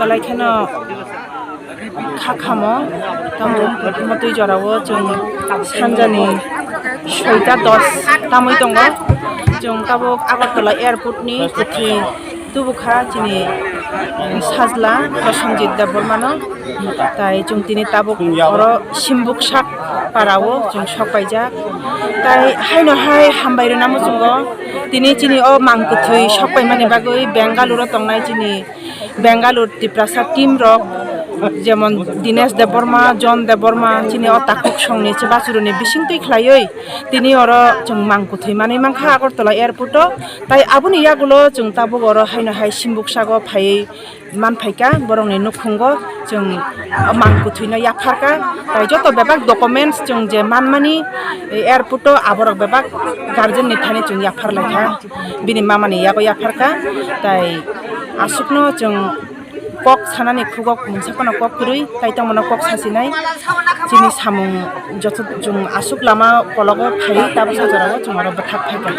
belai khamo tamo motui jorao jong sanjani 6:10 tamoi tongo jong tabok Agartala airport ni kuthi tubukha chini sajla Prosenjit Debormano tai jong tini tabok oro Simbuksak parao jong sokpaijak tai haino hai hambairo namo jungo tini chini o mangkuthui sokpaimani bagoi Bengaluru tongnai chini Bengaluru Tiprasa team rok যেমন দীনেশ দেববর্মা জন দেববর্মা চিনি ও তাকুক সংনি বাসুরনি বিসিংতই খ্লাইই তিনি or जों মাংকুথৈ মানে মাংখা Agartala airport তাই আবুনি ইয়াগুলো जों তাবো or hyena high সিম্বুকসাগো phi মানফাইকা বরংনি নুখুঙ্গো जों মাংকুথৈনো ইয়াফারকা তাই যত বেবাক ডকুমেন্টস जों যে মানমানি এয়ারপোর্ট আবরক বেবাক গার্জেন নিথানি जों ইয়াফারলাইখা বিনি মামানি ইয়াগো ইয়াফারকা তাই আসুকনো जों kok sanani khugok mungsakono kok kurui taitang mono kok sasinai chini samung joto jung asuk lama kologo phai tabu sajarago jumaro bathak phaika